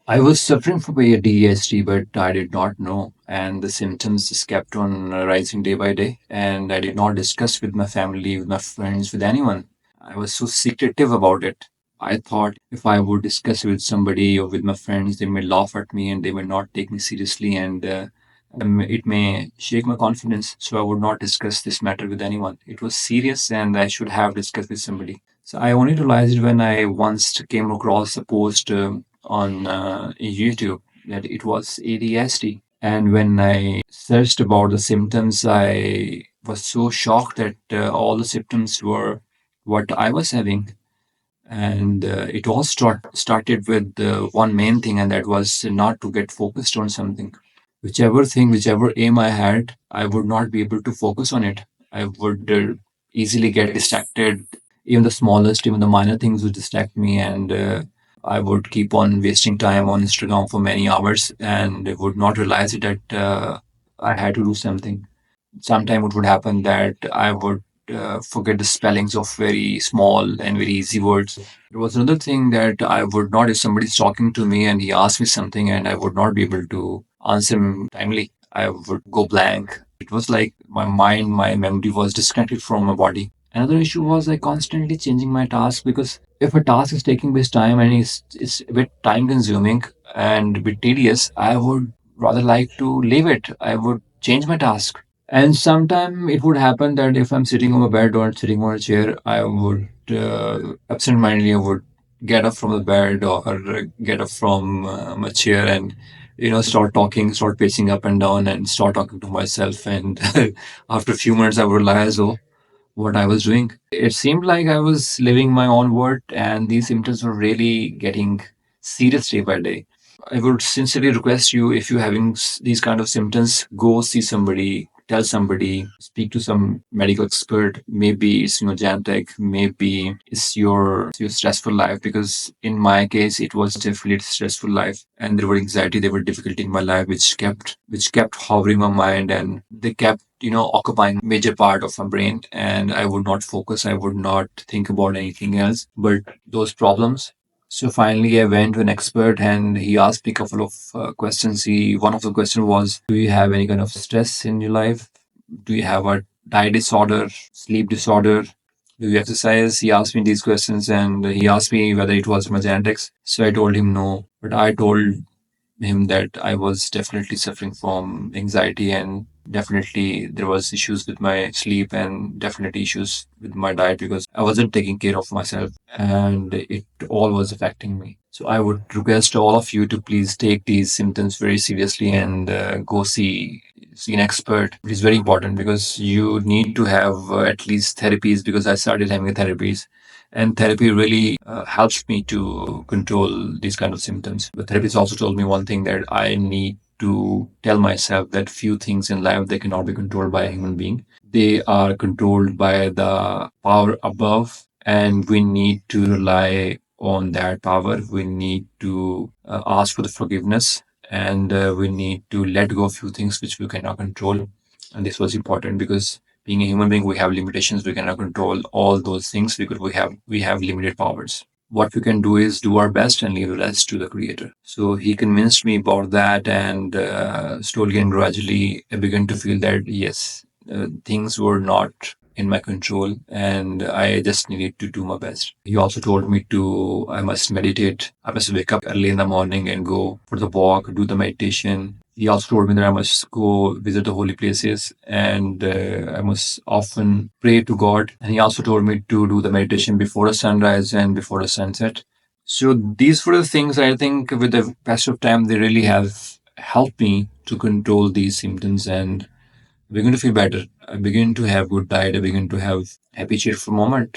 I was suffering from ADHD, but I did not know, and the symptoms just kept on rising day by day. And I did not discuss with my family, with my friends, with anyone. I was so secretive about it. I thought if I would discuss with somebody or with my friends, they may laugh at me and they will not take me seriously, and it may shake my confidence. So I would not discuss this matter with anyone. It was serious, and I should have discussed with somebody. So I only realized when I once came across a post on YouTube that it was ADHD. And when I searched about the symptoms, I was so shocked that all the symptoms were what I was having. And it all started with one main thing, and that was not to get focused on something. Whichever thing, whichever aim I had, I would not be able to focus on it. I would easily get distracted. Even the smallest, even the minor things would distract me, and I would keep on wasting time on Instagram for many hours and would not realize it that I had to do something. Sometimes it would happen that I would forget the spellings of very small and very easy words. There was another thing that I would not, if somebody's talking to me and he asked me something and I would not be able to answer him timely, I would go blank. It was like my mind, my memory was disconnected from my body. Another issue was I constantly changing my task because if a task is taking this time and it's a bit time consuming and a bit tedious, I would rather like to leave it. I would change my task. And sometime it would happen that if I'm sitting on a bed or sitting on a chair, I would absentmindedly I would get up from the bed or get up from my chair and start talking, start pacing up and down, and start talking to myself. And after a few minutes, I would realize, oh, what I was doing. It seemed like I was living my own world, and these symptoms were really getting serious day by day. I would sincerely request you, if you're having these kind of symptoms, go see somebody, tell somebody, speak to some medical expert. Maybe it's Jantech, maybe it's your stressful life. Because in my case, it was definitely a stressful life, and there were anxiety, there were difficulty in my life, which kept hovering my mind, and they kept occupying major part of my brain, and I would not focus. I would not think about anything else but those problems. So finally, I went to an expert, and he asked me a couple of questions. One of the questions was, "Do you have any kind of stress in your life? Do you have a diet disorder, sleep disorder? Do you exercise?" He asked me these questions, and he asked me whether it was my genetics. So I told him no, but I told him that I was definitely suffering from anxiety, and definitely there was issues with my sleep and definitely issues with my diet because I wasn't taking care of myself, and it all was affecting me. So I would request all of you to please take these symptoms very seriously and go see an expert. It is very important because you need to have at least therapies, because I started having therapies, and therapy really helps me to control these kind of symptoms. The therapist also told me one thing, that I need to tell myself that few things in life, they cannot be controlled by a human being. They are controlled by the power above, and we need to rely on that power. We need to ask for the forgiveness, and we need to let go of few things which we cannot control. And this was important because being a human being, we have limitations. We cannot control all those things because we have limited powers. What we can do is do our best and leave the rest to the creator. So he convinced me about that, and slowly and gradually I began to feel that yes, things were not in my control, and I just needed to do my best. He also told me to I must meditate. I must wake up early in the morning and go for the walk, do the meditation. He also told me that I must go visit the holy places, and I must often pray to God. And he also told me to do the meditation before the sunrise and before the sunset. So these were the things I think with the passage of time, they really have helped me to control these symptoms, and I begin to feel better. I begin to have good diet. I begin to have happy, cheerful moment.